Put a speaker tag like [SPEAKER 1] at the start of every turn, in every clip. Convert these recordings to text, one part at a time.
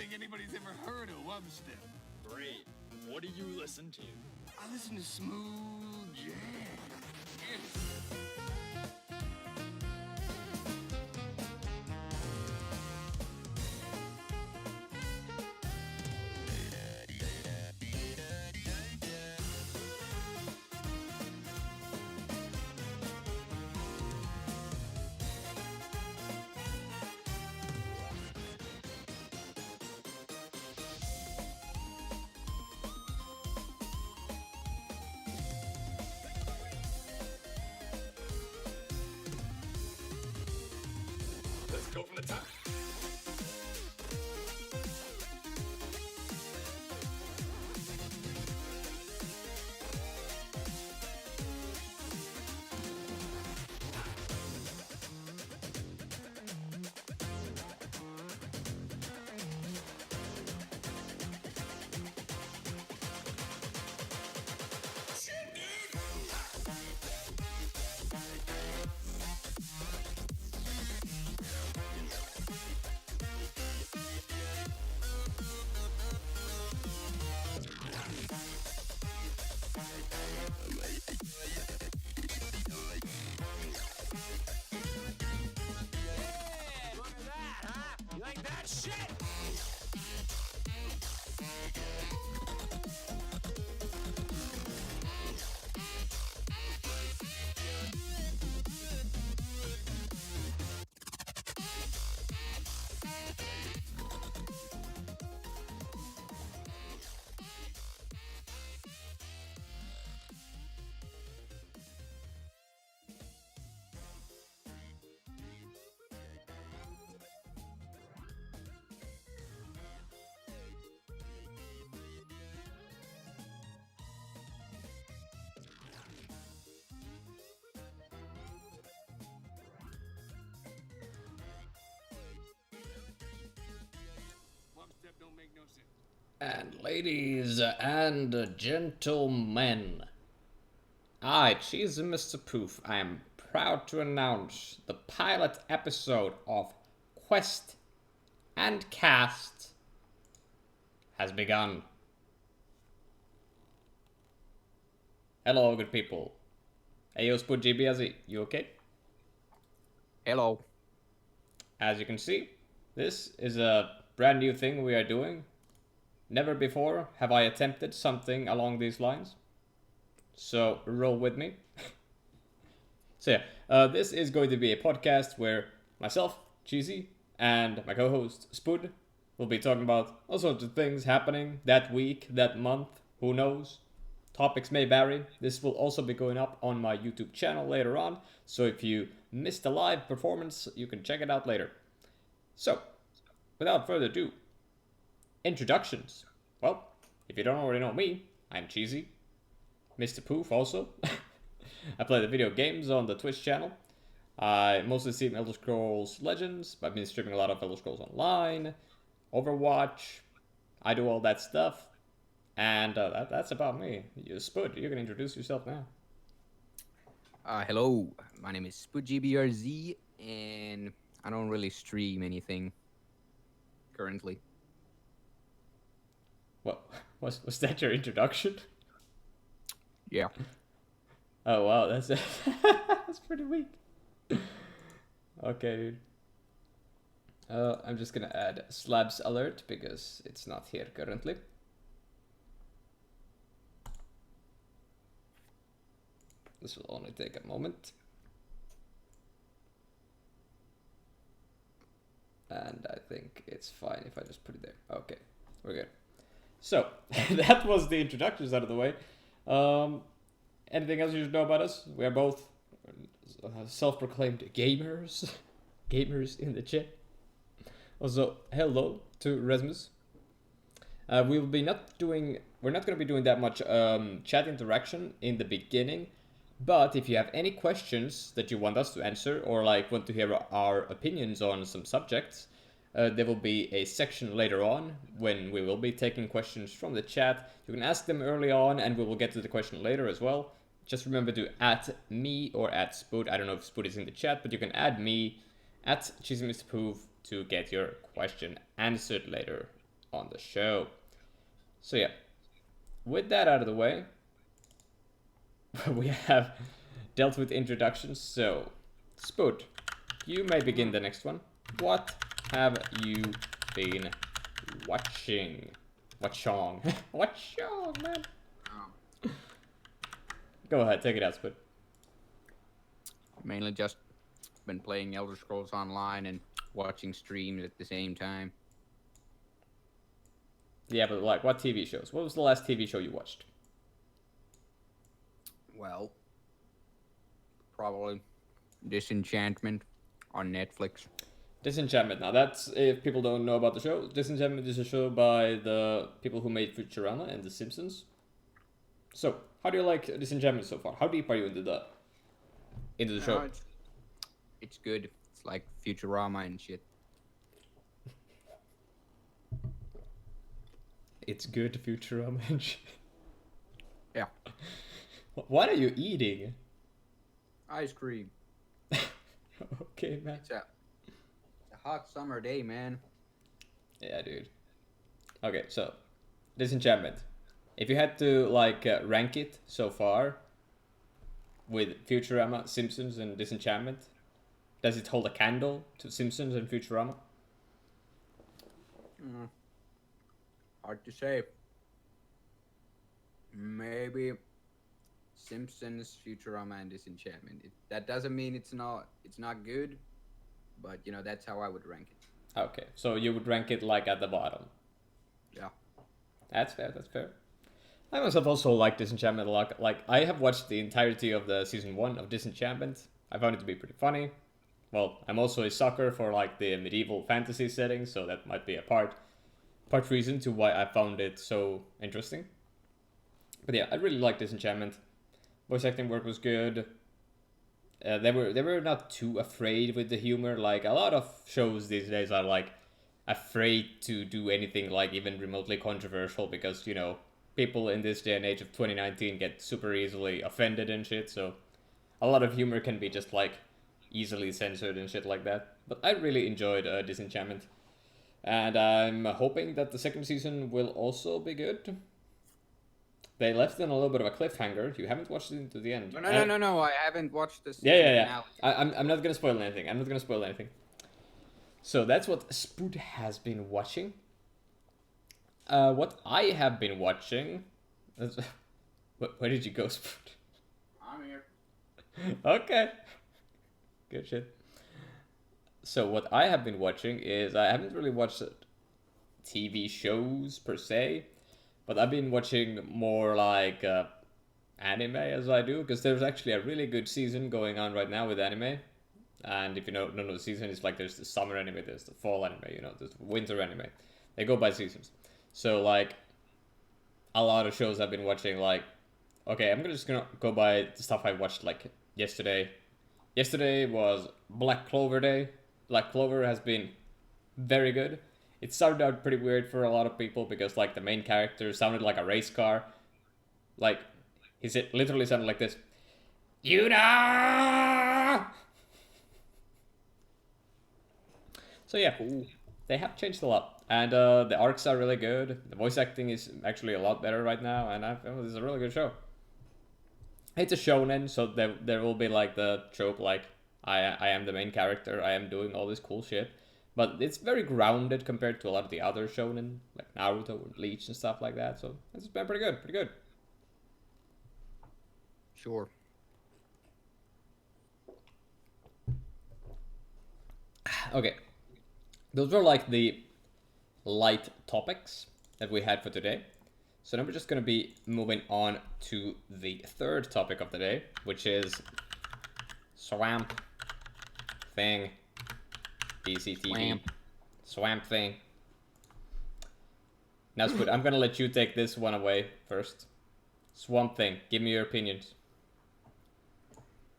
[SPEAKER 1] think anybody's ever heard of Wubstep.
[SPEAKER 2] Great. What do you listen to?
[SPEAKER 1] I listen to smooth jazz.
[SPEAKER 2] Let's go from the top.
[SPEAKER 1] Wubstep don't make no sense.
[SPEAKER 3] And ladies and gentlemen, I, Cheesy Mr. Poof, I am proud to announce the pilot episode of Quest and Cast has begun. Hello, good people. Hey, yo, Spudgbrz, you okay?
[SPEAKER 4] Hello.
[SPEAKER 3] As you can see, this is a brand new thing we are doing. Never before have I attempted something along these lines. So roll with me. So yeah, this is going to be a podcast where myself, Cheesy, and my co-host Spud will be talking about all sorts of things happening that week, that month, who knows. Topics may vary. This will also be going up on my YouTube channel later on, so if you missed a live performance, you can check it out later. So, without further ado, introductions. Well, if you don't already know me, I'm Cheesy, Mr. Poof also. I play the video games on the Twitch channel. I mostly stream Elder Scrolls Legends, but I've been streaming a lot of Elder Scrolls Online, Overwatch. I do all that stuff. And that's about me. Spud, you can introduce yourself now.
[SPEAKER 4] Hello. My name is Spudgbrz, and I don't really stream anything currently.
[SPEAKER 3] What was that your introduction?
[SPEAKER 4] Yeah.
[SPEAKER 3] Oh wow, that's that's pretty weak. Okay, dude. I'm just gonna add slabs alert because it's not here currently. This will only take a moment. And I think it's fine if I just put it there. Okay, we're good. So, that was the introductions out of the way. Anything else you should know about us? We are both self-proclaimed gamers. Gamers in the chat. Also, hello to Rasmus. We're not going to be doing that much chat interaction in the beginning. But if you have any questions that you want us to answer, or like want to hear our opinions on some subjects, there will be a section later on when we will be taking questions from the chat. You can ask them early on and we will get to the question later as well. Just remember to add me or add Spud. I don't know if Spud is in the chat, but you can add me at CheesyMrPoof to get your question answered later on the show. So yeah, with that out of the way, we have dealt with introductions. So, Spud, you may begin the next one. What have you been watching? Watchong. Watchong, man. Go ahead, take it out, Spud.
[SPEAKER 4] Mainly just been playing Elder Scrolls Online and watching streams at the same time.
[SPEAKER 3] Yeah, but like, what TV shows? What was the last TV show you watched?
[SPEAKER 4] Well, probably Disenchantment on Netflix.
[SPEAKER 3] Disenchantment. Now, that's, if people don't know about the show, Disenchantment is a show by the people who made Futurama and The Simpsons. So, how do you like Disenchantment so far? How deep are you into the show?
[SPEAKER 4] It's good. It's like Futurama and shit.
[SPEAKER 3] It's good Futurama and shit.
[SPEAKER 4] Yeah.
[SPEAKER 3] What are you eating?
[SPEAKER 4] Ice cream.
[SPEAKER 3] Okay, man.
[SPEAKER 4] It's a hot summer day, man.
[SPEAKER 3] Yeah, dude. Okay, so Disenchantment. If you had to like rank it so far with Futurama, Simpsons, and Disenchantment, does it hold a candle to Simpsons and Futurama?
[SPEAKER 4] Hard to say. Maybe Simpsons, Futurama, and Disenchantment. That doesn't mean it's not good, but you know that's how I would rank it.
[SPEAKER 3] Okay, so you would rank it like at the bottom.
[SPEAKER 4] Yeah.
[SPEAKER 3] That's fair, that's fair. I myself also like Disenchantment a lot. Like, I have watched the entirety of the season 1 of Disenchantment. I found it to be pretty funny. Well, I'm also a sucker for like the medieval fantasy setting, so that might be a part reason to why I found it so interesting. But yeah, I really like Disenchantment. Voice acting work was good. They were not too afraid with the humor. Like, a lot of shows these days are like afraid to do anything like even remotely controversial because, you know, people in this day and age of 2019 get super easily offended and shit. So a lot of humor can be just like easily censored and shit like that. But I really enjoyed Disenchantment. And I'm hoping that the second season will also be good. They left in a little bit of a cliffhanger. You haven't watched it into the end.
[SPEAKER 4] No. I haven't watched this.
[SPEAKER 3] Yeah. I'm not gonna spoil anything. So that's what Spud has been watching. What I have been watching. Where did you go, Spud?
[SPEAKER 4] I'm here.
[SPEAKER 3] Okay. Good shit. So what I have been watching is, I haven't really watched TV shows per se, but I've been watching more like anime as I do, because there's actually a really good season going on right now with anime. And if you don't know the season, it's like there's the summer anime, there's the fall anime, you know, there's the winter anime. They go by seasons. So like a lot of shows I've been watching, like, okay, I'm just gonna go by the stuff I watched like yesterday. Yesterday was Black Clover Day. Black Clover has been very good. It started out pretty weird for a lot of people because like the main character sounded like a race car. Like, literally sounded like this. Yuna! So yeah, they have changed a lot. And the arcs are really good. The voice acting is actually a lot better right now. And I feel this is a really good show. It's a shonen, so there will be like the trope like, I am the main character, I am doing all this cool shit. But it's very grounded compared to a lot of the other shonen, like Naruto and Bleach and stuff like that. So it's been pretty good.
[SPEAKER 4] Sure.
[SPEAKER 3] Okay. Those were like the light topics that we had for today. So now we're just going to be moving on to the third topic of the day, which is Swamp Thing. BCTV. Swamp Thing. Now, Squid, I'm going to let you take this one away first. Swamp Thing, give me your opinions.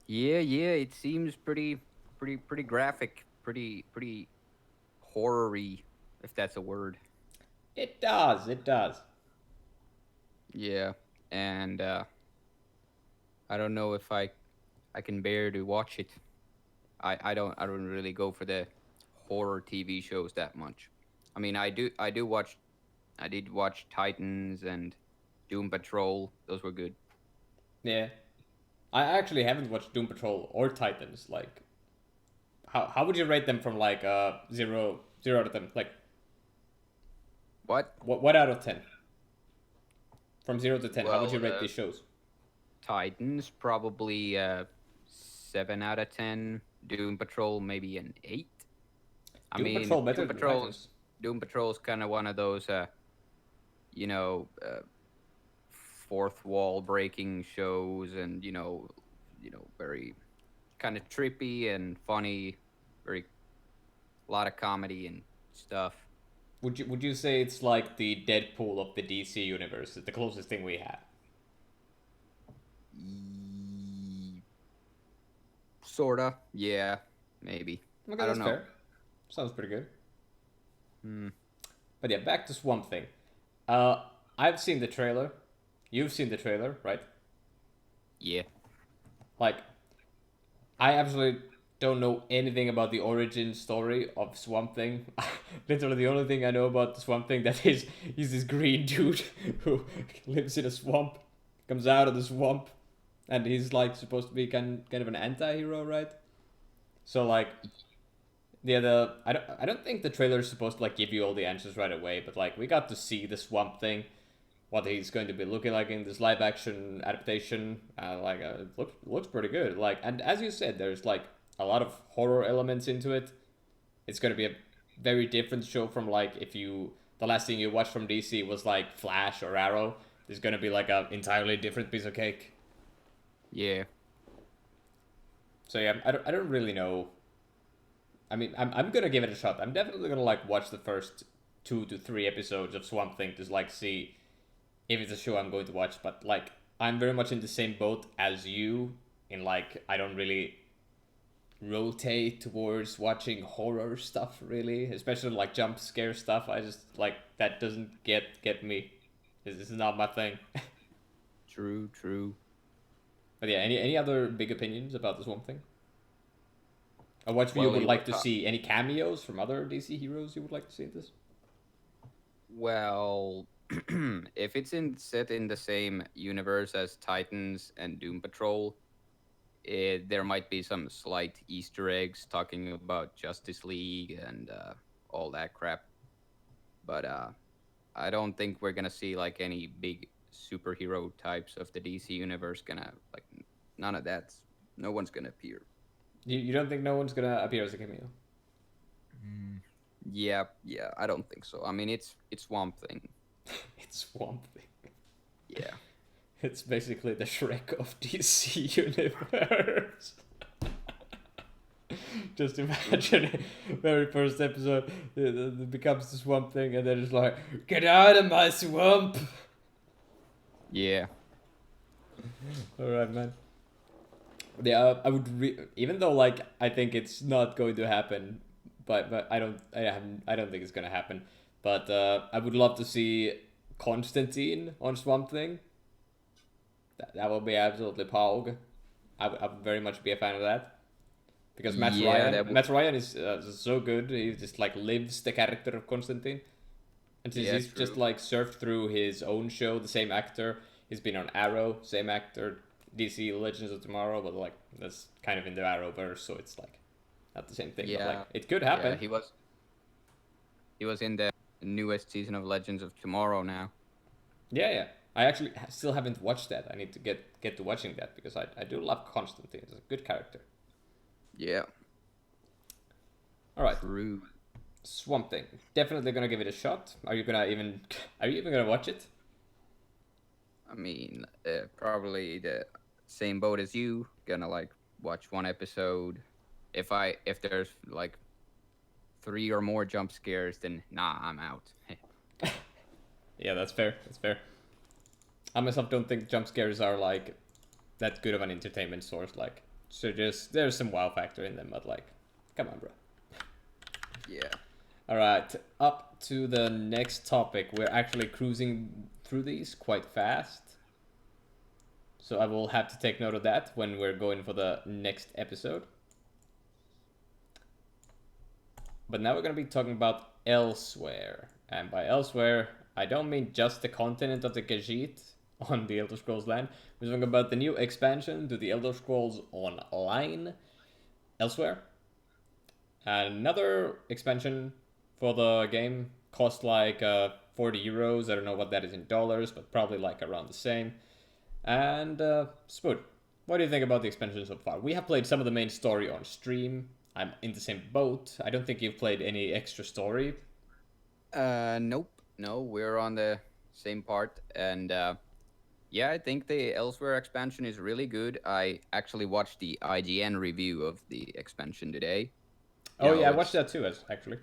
[SPEAKER 4] Yeah, it seems pretty graphic, pretty horror-y, if that's a word.
[SPEAKER 3] It does.
[SPEAKER 4] Yeah, and I don't know if I can bear to watch it. I don't really go for the horror TV shows that much. I mean, I do watch I did watch Titans and Doom Patrol. Those were good.
[SPEAKER 3] Yeah. I actually haven't watched Doom Patrol or Titans. Like, how would you rate them from like 0 out of 10? Like,
[SPEAKER 4] What?
[SPEAKER 3] what out of 10? From 0 to 10, how would you
[SPEAKER 4] Well,
[SPEAKER 3] rate these shows?
[SPEAKER 4] Titans probably 7 out of 10. Doom Patrol maybe an 8. I
[SPEAKER 3] Doom
[SPEAKER 4] mean,
[SPEAKER 3] Patrol better than Titans.
[SPEAKER 4] Doom Patrol's kind of one of those, you know, fourth wall breaking shows, and very kind of trippy and funny, very a lot of comedy and stuff.
[SPEAKER 3] Would you say it's like the Deadpool of the DC universe? The closest thing we have.
[SPEAKER 4] Sorta, yeah, maybe.
[SPEAKER 3] Okay,
[SPEAKER 4] I
[SPEAKER 3] that's
[SPEAKER 4] don't know.
[SPEAKER 3] fair. Sounds pretty good.
[SPEAKER 4] Hmm.
[SPEAKER 3] But yeah, back to Swamp Thing. I've seen the trailer. You've seen the trailer, right?
[SPEAKER 4] Yeah.
[SPEAKER 3] Like, I absolutely don't know anything about the origin story of Swamp Thing. Literally, the only thing I know about the Swamp Thing that is he's this green dude who lives in a swamp, comes out of the swamp, and he's like supposed to be kind of an anti-hero, right? So like, yeah, I don't think the trailer is supposed to like give you all the answers right away, but like we got to see the Swamp Thing, what he's going to be looking like in this live action adaptation. It looks pretty good. Like, and as you said, there's like a lot of horror elements into it. It's going to be a very different show from like if the last thing you watched from DC was like Flash or Arrow. There's going to be like an entirely different piece of cake.
[SPEAKER 4] Yeah.
[SPEAKER 3] So yeah, I don't really know. I mean, I'm gonna give it a shot. I'm definitely gonna like watch the first 2 to 3 episodes of Swamp Thing to like see if it's a show I'm going to watch. But like, I'm very much in the same boat as you. In like, I don't really rotate towards watching horror stuff really, especially like jump scare stuff. I just like that doesn't get me. This is not my thing.
[SPEAKER 4] True.
[SPEAKER 3] But yeah, any other big opinions about the Swamp Thing? Or what you
[SPEAKER 4] Well,
[SPEAKER 3] would
[SPEAKER 4] you
[SPEAKER 3] like
[SPEAKER 4] were
[SPEAKER 3] to see? Any cameos from other DC heroes you would like to see in this?
[SPEAKER 4] Well, if it's set in the same universe as Titans and Doom Patrol, there might be some slight Easter eggs talking about Justice League and all that crap. But I don't think we're gonna see like any big superhero types of the DC universe gonna like none of that. No one's gonna appear.
[SPEAKER 3] You don't think no one's gonna appear as a cameo?
[SPEAKER 4] Yeah, I don't think so. I mean, it's Swamp Thing.
[SPEAKER 3] It's Swamp Thing.
[SPEAKER 4] Yeah.
[SPEAKER 3] It's basically the Shrek of DC universe. Just imagine it, very first episode, it becomes the Swamp Thing, and then it's like, get out of my swamp!
[SPEAKER 4] Yeah.
[SPEAKER 3] Alright, man. Yeah, I would even though like I think it's not going to happen, but I don't think it's gonna happen. But I would love to see Constantine on Swamp Thing. That would be absolutely pog. I would very much be a fan of that. Because Matt Ryan is so good. He just like lives the character of Constantine. And since he's just like surfed through his own show, the same actor. He's been on Arrow, same actor. DC Legends of Tomorrow, but like that's kind of in the Arrowverse, so it's like not the same thing.
[SPEAKER 4] Yeah,
[SPEAKER 3] but, like, it could happen.
[SPEAKER 4] Yeah, he was in the newest season of Legends of Tomorrow now.
[SPEAKER 3] Yeah. I actually still haven't watched that. I need to get to watching that because I do love Constantine. It's a good character.
[SPEAKER 4] Yeah.
[SPEAKER 3] All right.
[SPEAKER 4] True.
[SPEAKER 3] Swamp Thing. Definitely gonna give it a shot. Are you even gonna watch it?
[SPEAKER 4] I mean, probably the same boat as you. Gonna like watch one episode. If there's like 3 or more jump scares, then nah, I'm out.
[SPEAKER 3] Yeah, that's fair. I myself don't think jump scares are like that good of an entertainment source. Like, so just there's some wow factor in them, but like, come on, bro.
[SPEAKER 4] Yeah.
[SPEAKER 3] All right, up to the next topic. We're actually cruising through these quite fast, so I will have to take note of that when we're going for the next episode. But now we're going to be talking about Elsewhere, and by Elsewhere I don't mean just the continent of the Khajiit on the Elder Scrolls land. We're talking about the new expansion to the Elder Scrolls Online elsewhere. Another expansion for the game cost like 40 euros. I don't know what that is in dollars, but probably like around the same. And Spud, what do you think about the expansion so far? We have played some of the main story on stream. I'm in the same boat. I don't think you've played any extra story.
[SPEAKER 4] Nope. No, we're on the same part. And yeah, I think the Elsewhere expansion is really good. I actually watched the IGN review of the expansion today.
[SPEAKER 3] Oh yeah, I watched that too, actually.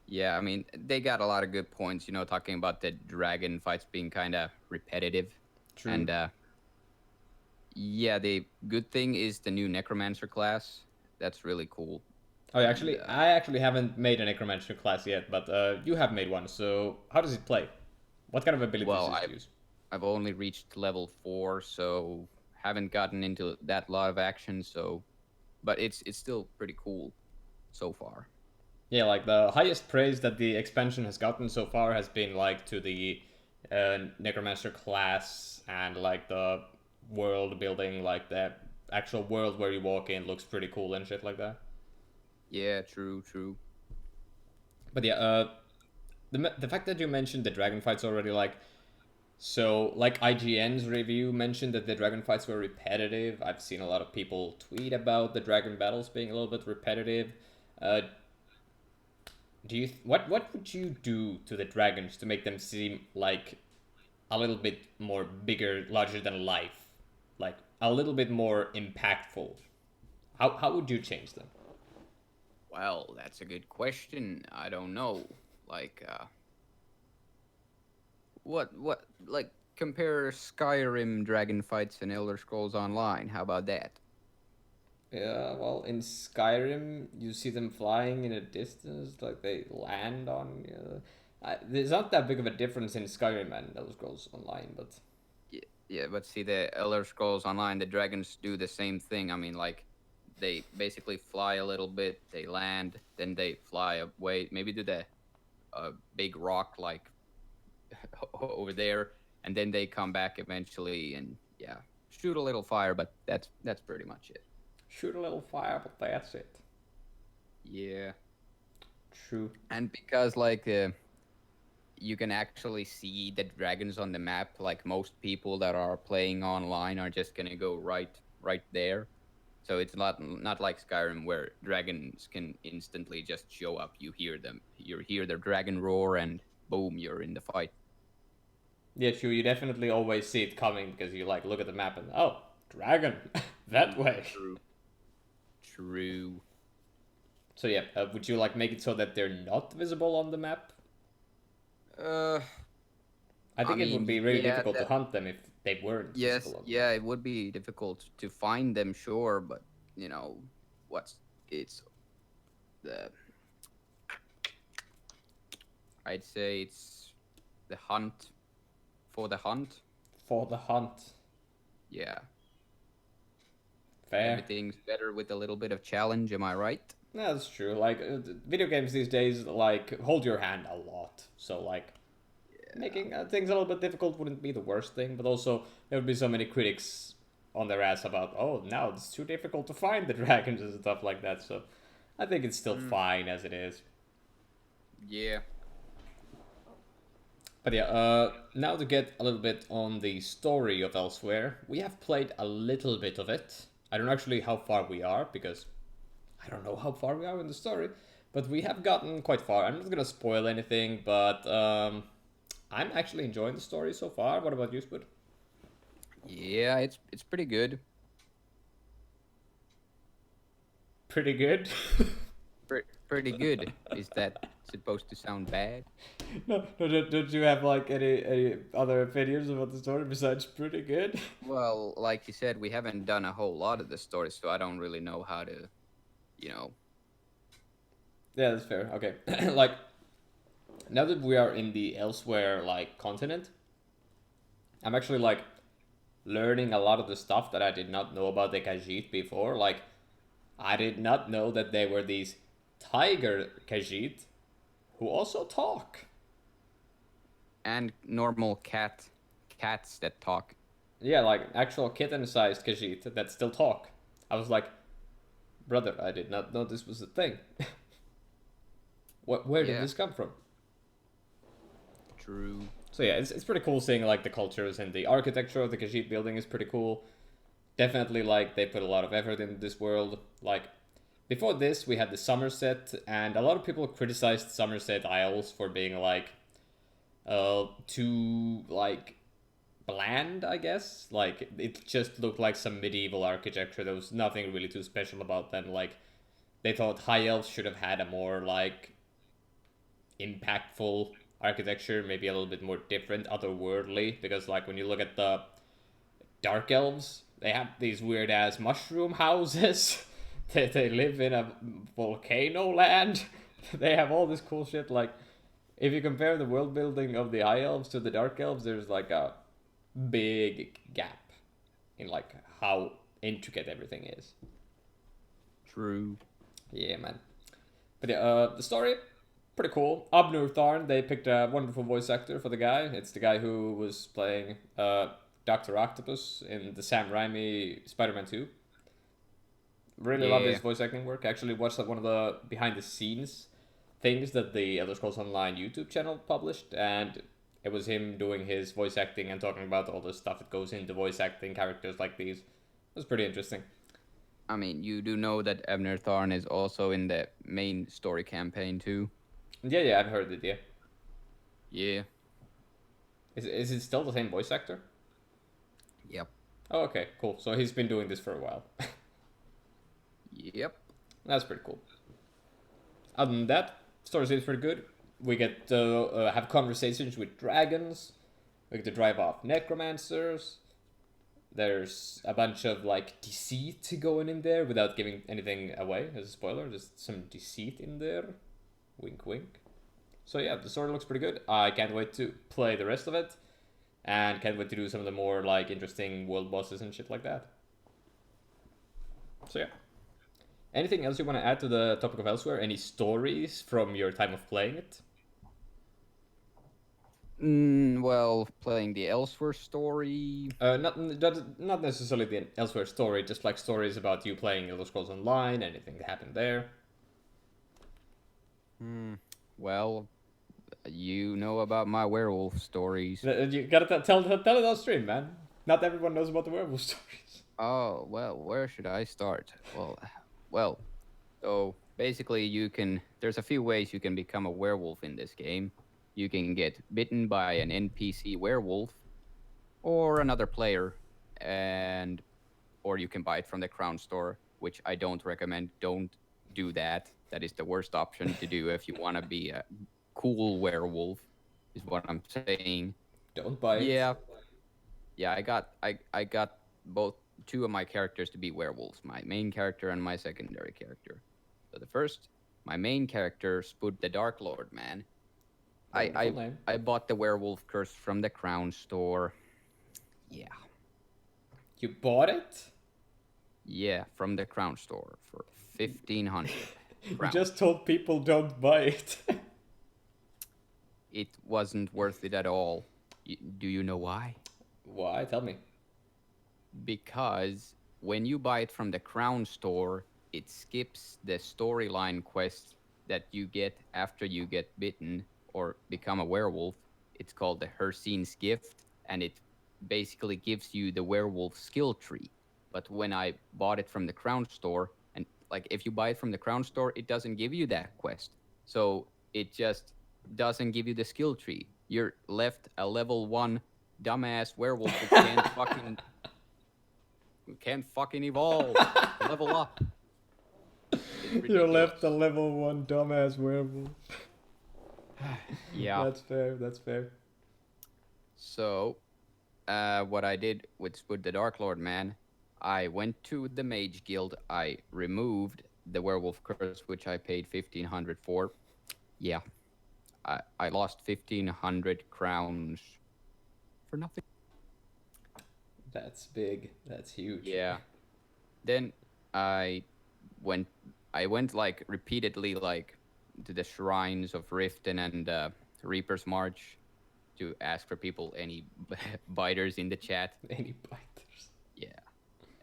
[SPEAKER 4] Yeah, I mean, they got a lot of good points, talking about the dragon fights being kind of repetitive.
[SPEAKER 3] True.
[SPEAKER 4] And yeah, the good thing is the new Necromancer class. That's really cool.
[SPEAKER 3] Oh, yeah, actually, I actually haven't made a Necromancer class yet, but you have made one. So how does it play? What kind of abilities does it use?
[SPEAKER 4] I've only reached level 4, so haven't gotten into that lot of action. So, but it's still pretty cool so far.
[SPEAKER 3] Yeah, like the highest praise that the expansion has gotten so far has been like to the Necromancer class and like the world building, like the actual world where you walk in looks pretty cool and shit like that.
[SPEAKER 4] Yeah, true.
[SPEAKER 3] But yeah, the fact that you mentioned the dragon fights already, like, so like IGN's review mentioned that the dragon fights were repetitive. I've seen a lot of people tweet about the dragon battles being a little bit repetitive. What would you do to the dragons to make them seem like a little bit more bigger, larger than life, like a little bit more impactful? How would you change them?
[SPEAKER 4] Well, that's a good question. I don't know. Like, what, like, compare Skyrim dragon fights and Elder Scrolls Online. How about that?
[SPEAKER 3] Yeah, well, in Skyrim, you see them flying in a distance, like they land on. There's not that big of a difference in Skyrim and Elder Scrolls Online, but
[SPEAKER 4] Yeah, but see, the Elder Scrolls Online, the dragons do the same thing. I mean, like, they basically fly a little bit, they land, then they fly away, maybe to the big rock, like, over there, and then they come back eventually and, yeah, shoot a little fire, but that's pretty much it.
[SPEAKER 3] shoot a little fire, but that's it.
[SPEAKER 4] Yeah.
[SPEAKER 3] True.
[SPEAKER 4] And because, like, you can actually see the dragons on the map, like, most people that are playing online are just gonna go right there. So it's not like Skyrim where dragons can instantly just show up. You hear them, you hear their dragon roar, and boom, you're in the fight.
[SPEAKER 3] Yeah, true. You definitely always see it coming because you like look at the map and oh, dragon that way.
[SPEAKER 4] True.
[SPEAKER 3] So yeah, would you like make it so that they're not visible on the map? I think it would be really difficult to hunt them if they weren't visible.
[SPEAKER 4] Yeah, it would be difficult to find them, sure, but I'd say it's the hunt for the hunt.
[SPEAKER 3] For the hunt.
[SPEAKER 4] Yeah.
[SPEAKER 3] Fair.
[SPEAKER 4] Everything's better with a little bit of challenge, am I right?
[SPEAKER 3] Yeah, that's true. Like video games these days, like hold your hand a lot. So like making things a little bit difficult wouldn't be the worst thing, but also there would be so many critics on their ass about, oh, now it's too difficult to find the dragons and stuff like that. So I think it's still fine as it is.
[SPEAKER 4] Yeah.
[SPEAKER 3] But yeah, now to get a little bit on the story of Elsewhere, we have played a little bit of it. I don't know actually how far we are, because I don't know how far we are in the story, but we have gotten quite far. I'm not gonna spoil anything, but I'm actually enjoying the story so far. What about you, Spud?
[SPEAKER 4] Yeah, it's pretty good.
[SPEAKER 3] Pretty good?
[SPEAKER 4] Pretty good. Is that supposed to sound bad?
[SPEAKER 3] No, don't you have like any other opinions about the story besides pretty good?
[SPEAKER 4] Well, like you said, we haven't done a whole lot of the story, so I don't really know how to,
[SPEAKER 3] Yeah, that's fair. Okay. Like, now that we are in the Elsewhere, like, continent, I'm actually, like, learning a lot of the stuff that I did not know about the Khajiit before. Like, I did not know that they were these tiger Khajiit who also talk.
[SPEAKER 4] And normal cats that talk.
[SPEAKER 3] Yeah, like actual kitten-sized Khajiit that still talk. I was like, brother, I did not know this was a thing. Where did
[SPEAKER 4] Yeah,
[SPEAKER 3] this come from?
[SPEAKER 4] true.
[SPEAKER 3] So yeah, it's pretty cool seeing like the cultures and the architecture of the Khajiit building is pretty cool. Definitely like they put a lot of effort into this world. Like before this, we had the Somerset, and a lot of people criticized Somerset Isles for being like too like bland, I guess. Like it just looked like some medieval architecture. There was nothing really too special about them. Like they thought High Elves should have had a more like impactful architecture, maybe a little bit more different, otherworldly. Because like when you look at the Dark Elves, they have these weird ass mushroom houses. They live in a volcano land. They have all this cool shit. Like if you compare the world building of the High Elves to the Dark Elves, there's like a big gap in like how intricate everything is.
[SPEAKER 4] True.
[SPEAKER 3] Yeah, man. But yeah, the story, pretty cool. Abnur Tharn, they picked a wonderful voice actor for the guy. It's the guy who was playing Dr. Octopus in the Sam Raimi Spider-Man 2. Really love his
[SPEAKER 4] Yeah.
[SPEAKER 3] voice acting work. Actually watched one of the behind the scenes things that the Elder Scrolls Online YouTube channel published, and it was him doing his voice acting and talking about all the stuff that goes into voice acting characters like these. It was pretty interesting.
[SPEAKER 4] I mean, you do know that Abner Tharn is also in the main story campaign too.
[SPEAKER 3] Yeah, I've heard it, yeah.
[SPEAKER 4] Yeah.
[SPEAKER 3] Is it still the same voice actor?
[SPEAKER 4] Yep.
[SPEAKER 3] Oh, okay, cool. So he's been doing this for a while.
[SPEAKER 4] Yep.
[SPEAKER 3] That's pretty cool. Other than that, story seems pretty good. We get to have conversations with dragons. We get to drive off necromancers. There's a bunch of like deceit going in there without giving anything away as a spoiler. There's some deceit in there. Wink, wink. So yeah, the story looks pretty good. I can't wait to play the rest of it, and can't wait to do some of the more like interesting world bosses and shit like that. So yeah. Anything else you want to add to the topic of Elsewhere? Any stories from your time of playing it?
[SPEAKER 4] Well, playing the Elsewhere story.
[SPEAKER 3] Not necessarily the Elsewhere story, just like stories about you playing Elder Scrolls Online, anything that happened there.
[SPEAKER 4] Well, you know about my werewolf stories.
[SPEAKER 3] You gotta tell it on stream, man. Not everyone knows about the werewolf stories.
[SPEAKER 4] Oh, well, where should I start? Well, so basically there's a few ways you can become a werewolf in this game. You can get bitten by an NPC werewolf or another player, or you can buy it from the crown store, which I don't recommend. Don't do that. That is the worst option to do if you want to be a cool werewolf, is what I'm saying.
[SPEAKER 3] Don't buy it.
[SPEAKER 4] Yeah, I got both two of my characters to be werewolves, my main character and my secondary character. So the first, my main character, Spud the Dark Lord, man. I bought the werewolf curse from the crown store. Yeah.
[SPEAKER 3] You bought it?
[SPEAKER 4] Yeah, from the crown store for 1,500.
[SPEAKER 3] You
[SPEAKER 4] crowns.
[SPEAKER 3] just told people don't buy it.
[SPEAKER 4] It wasn't worth it at all. Do you know why?
[SPEAKER 3] Why? Tell me.
[SPEAKER 4] Because when you buy it from the crown store, it skips the storyline quest that you get after you get bitten or become a werewolf. It's called the Hersine's Gift, and it basically gives you the werewolf skill tree. But when I bought it from the crown store, and like if you buy it from the crown store, it doesn't give you that quest. So it just doesn't give you the skill tree. You're left a level 1 dumbass werewolf who can't fucking evolve. Level up.
[SPEAKER 3] You're left a level 1 dumbass werewolf.
[SPEAKER 4] Yeah.
[SPEAKER 3] That's fair.
[SPEAKER 4] So, what I did with Spud the Dark Lord, man, I went to the Mage Guild. I removed the werewolf curse, which I paid 1,500 for. Yeah. I lost 1,500 crowns for nothing.
[SPEAKER 3] That's big. That's huge.
[SPEAKER 4] Yeah. Then I went like repeatedly like to the shrines of Riften and Reaper's March, to ask for people any biters in the chat.
[SPEAKER 3] Any biters?
[SPEAKER 4] Yeah,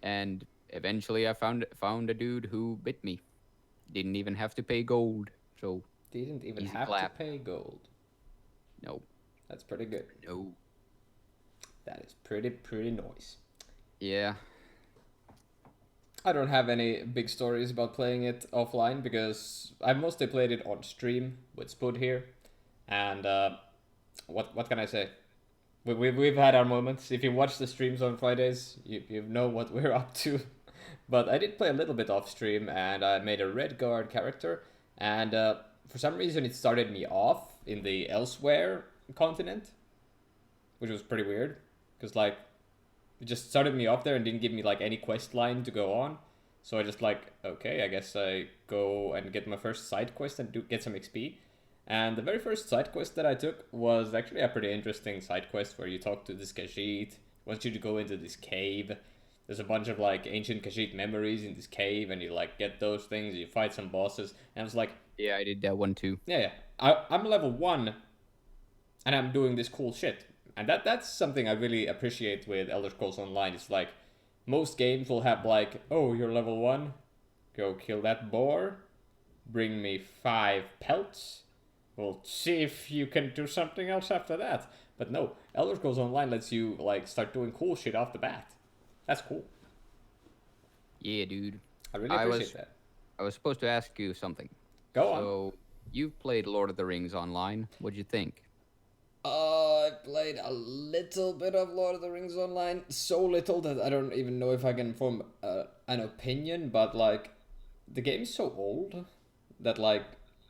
[SPEAKER 4] and eventually I found a dude who bit me. Didn't even have to pay gold, so
[SPEAKER 3] Didn't even
[SPEAKER 4] easy
[SPEAKER 3] have
[SPEAKER 4] clap.
[SPEAKER 3] to pay gold.
[SPEAKER 4] No,
[SPEAKER 3] That's pretty good.
[SPEAKER 4] no.
[SPEAKER 3] That is pretty nice.
[SPEAKER 4] Yeah,
[SPEAKER 3] I don't have any big stories about playing it offline because I mostly played it on stream with Spud here, and what can I say? We've had our moments. If you watch the streams on Fridays, you know what we're up to. But I did play a little bit off stream, and I made a red guard character, and for some reason it started me off in the elsewhere continent, which was pretty weird, because like it just started me off there and didn't give me like any quest line to go on. So I just like, okay, I guess I go and get my first side quest and get some XP. And the very first side quest that I took was actually a pretty interesting side quest where you talk to this Khajiit, wants you to go into this cave. There's a bunch of like ancient Khajiit memories in this cave, and you like get those things, you fight some bosses, and I was like,
[SPEAKER 4] yeah, I did that one too.
[SPEAKER 3] yeah, I'm level 1, and I'm doing this cool shit. And that's something I really appreciate with Elder Scrolls Online. It's like, most games will have like, oh, you're level 1, go kill that boar, bring me 5 pelts, we'll see if you can do something else after that. But no, Elder Scrolls Online lets you like start doing cool shit off the bat. That's cool.
[SPEAKER 4] Yeah, dude.
[SPEAKER 3] I really appreciate that.
[SPEAKER 4] I was supposed to ask you something.
[SPEAKER 3] Go on.
[SPEAKER 4] So, you've played Lord of the Rings online. What'd you think?
[SPEAKER 3] I played a little bit of Lord of the Rings Online. So little that I don't even know if I can form an opinion. But like, the game's so old that like,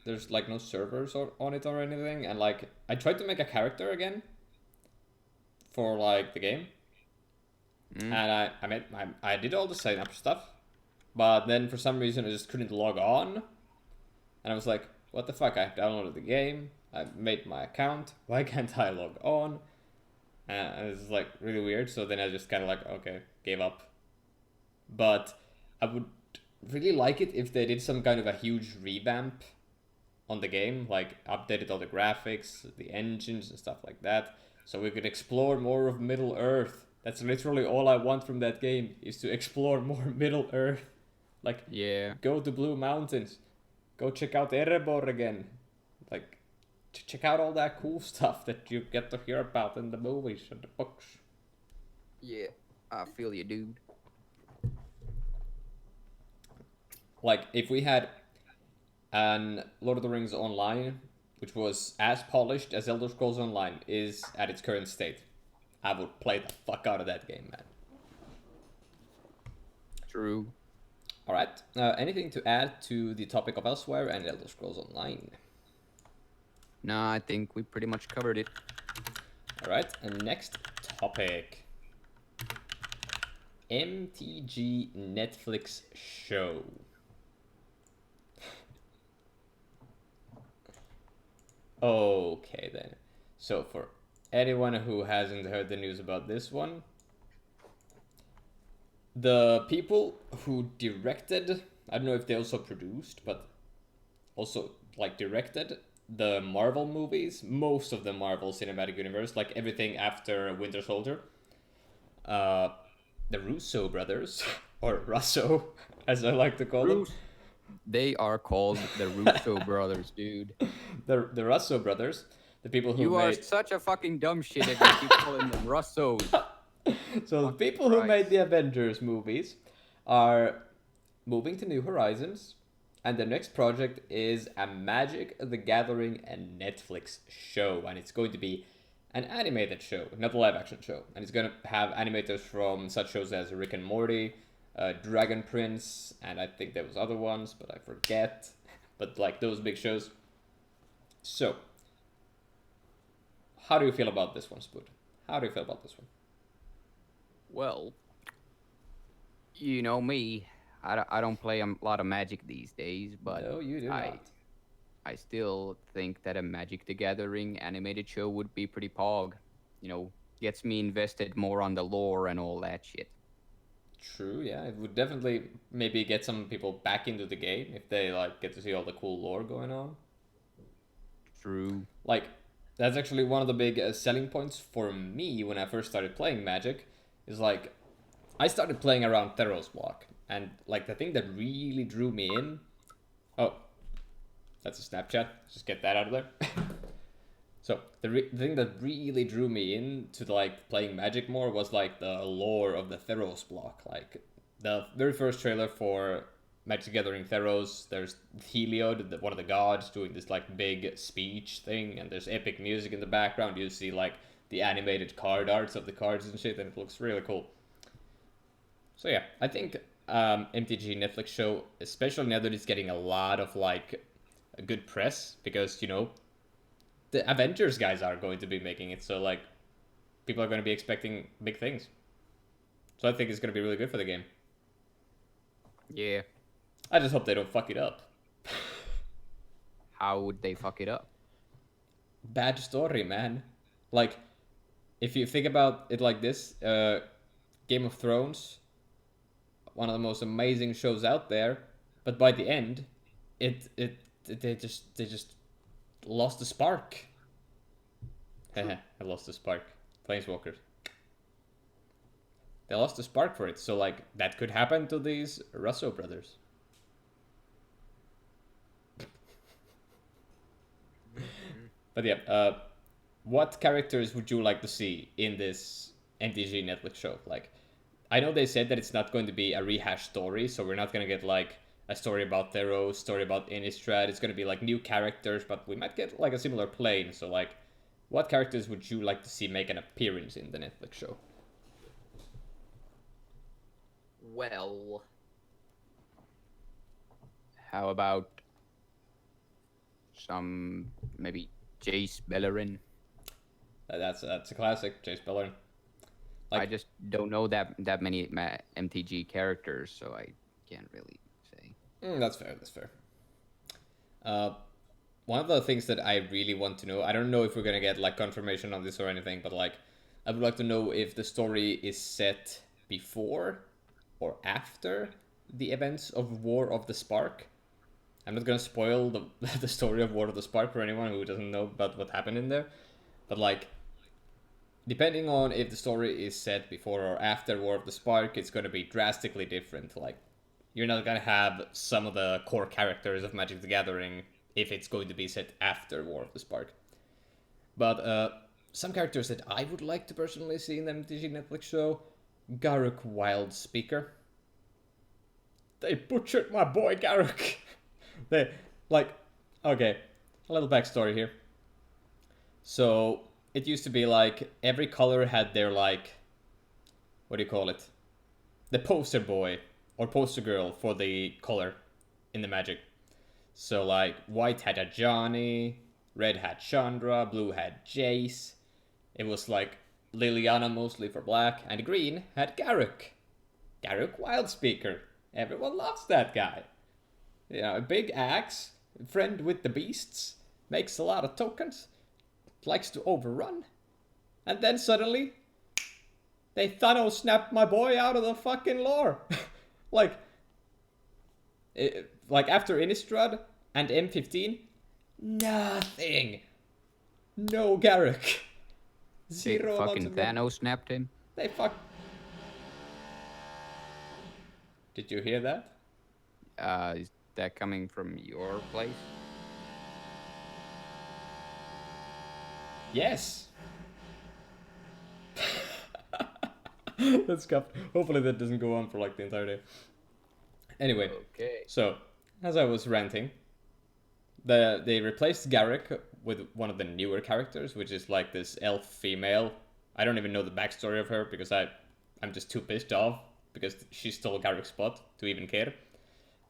[SPEAKER 3] there's like no servers on it or anything. And like, I tried to make a character again for like the game. And I did all the sign up stuff, but then for some reason I just couldn't log on, and I was like, what the fuck, I downloaded the game, I made my account, why can't I log on? And it's like really weird, so then I just kind of like, okay, gave up. But I would really like it if they did some kind of a huge revamp on the game, like updated all the graphics, the engines and stuff like that, so we could explore more of Middle Earth. That's literally all I want from that game, is to explore more Middle Earth. Like,
[SPEAKER 4] Yeah.
[SPEAKER 3] go to Blue Mountains. Go check out Erebor again. Like, check out all that cool stuff that you get to hear about in the movies and the books.
[SPEAKER 4] Yeah. I feel you, dude.
[SPEAKER 3] Like, if we had an Lord of the Rings Online, which was as polished as Elder Scrolls Online is at its current state, I would play the fuck out of that game, man.
[SPEAKER 4] True.
[SPEAKER 3] Alright, anything to add to the topic of Elsewhere and Elder Scrolls Online?
[SPEAKER 4] No, I think we pretty much covered it.
[SPEAKER 3] Alright, and next topic. MTG Netflix show. Okay then. So for anyone who hasn't heard the news about this one, the people who directed, I don't know if they also produced, but also like directed the Marvel movies, most of the Marvel Cinematic Universe, like everything after Winter Soldier, the Russo brothers, or Russo, as I like to call them.
[SPEAKER 4] They are called the Russo brothers, dude.
[SPEAKER 3] The Russo brothers, the people who
[SPEAKER 4] You are
[SPEAKER 3] made...
[SPEAKER 4] such a fucking dumb shit if you keep calling them Russos.
[SPEAKER 3] So the people who made the Avengers movies are moving to New Horizons, and the next project is a Magic the Gathering and Netflix show, and it's going to be an animated show, not a live action show, and it's going to have animators from such shows as Rick and Morty, Dragon Prince, and I think there was other ones, but I forget, but like those big shows. So, how do you feel about this one, Spud? How do you feel about this one?
[SPEAKER 4] Well, you know me. I don't play a lot of Magic these days, but
[SPEAKER 3] No, you do not.
[SPEAKER 4] I still think that a Magic the Gathering animated show would be pretty pog. You know, gets me invested more on the lore and all that shit.
[SPEAKER 3] True, yeah. It would definitely maybe get some people back into the game if they like get to see all the cool lore going on.
[SPEAKER 4] True.
[SPEAKER 3] Like, That's actually one of the big selling points for me when I first started playing Magic. Is like, I started playing around Theros block, and like the thing that really drew me in. Oh, that's a Snapchat. Just get that out of there. So the thing that really drew me into like playing Magic more was like the lore of the Theros block. Like the very first trailer for Magic the Gathering Theros, there's Heliod, one of the gods, doing this like big speech thing, and there's epic music in the background. You see like the animated card arts of the cards and shit, and it looks really cool. So yeah, I think MTG Netflix show, especially now that it's getting a lot of like a good press, because you know the Avengers guys are going to be making it, so like people are going to be expecting big things. So I think it's going to be really good for the game.
[SPEAKER 4] Yeah.
[SPEAKER 3] I just hope they don't fuck it up.
[SPEAKER 4] How would they fuck it up?
[SPEAKER 3] Bad story, man. Like, if you think about it like this, Game of Thrones, one of the most amazing shows out there, but by the end, they just lost the spark. I lost the spark. Planeswalkers. They lost the spark for it, so like that could happen to these Russo brothers. But yeah, what characters would you like to see in this MTG Netflix show? Like, I know they said that it's not going to be a rehash story, so we're not going to get like a story about Theros, story about Innistrad. It's going to be like new characters, but we might get like a similar plane. So like, what characters would you like to see make an appearance in the Netflix show?
[SPEAKER 4] Well, how about some maybe Jace Bellerin?
[SPEAKER 3] That's a classic, Jace Bellerin.
[SPEAKER 4] I just don't know that many MTG characters, so I can't really say.
[SPEAKER 3] That's fair. That's fair. One of the things that I really want to know, I don't know if we're gonna get like confirmation on this or anything, but like I would like to know if the story is set before or after the events of War of the Spark. I'm not gonna spoil the story of War of the Spark for anyone who doesn't know about what happened in there, but like, depending on if the story is set before or after War of the Spark, it's gonna be drastically different. Like, you're not gonna have some of the core characters of Magic the Gathering if it's going to be set after War of the Spark. But some characters that I would like to personally see in the MTG Netflix show, Garruk Wildspeaker. They butchered my boy Garruk. They, like, okay, a little backstory here. So, it used to be like, every color had their like, what do you call it? The poster boy or poster girl for the color in the Magic. So like, white had a Johnny, red had Chandra, blue had Jace. It was like Liliana mostly for black, and green had Garruk. Garruk Wildspeaker. Everyone loves that guy. You know, a big axe, friend with the beasts, makes a lot of tokens, likes to overrun. And then suddenly, they Thanos snapped my boy out of the fucking lore. like after Innistrad and M15, nothing. No Garruk. Zero
[SPEAKER 4] fucking Thanos snapped him.
[SPEAKER 3] They fuck. Did you hear that?
[SPEAKER 4] Is that coming from your place?
[SPEAKER 3] Yes. That's scuffed. Hopefully that doesn't go on for like the entire day. Anyway,
[SPEAKER 4] Okay.
[SPEAKER 3] so as I was ranting, they replaced Garruk with one of the newer characters, which is like this elf female. I don't even know the backstory of her because I'm just too pissed off because she stole Garruk's spot to even care.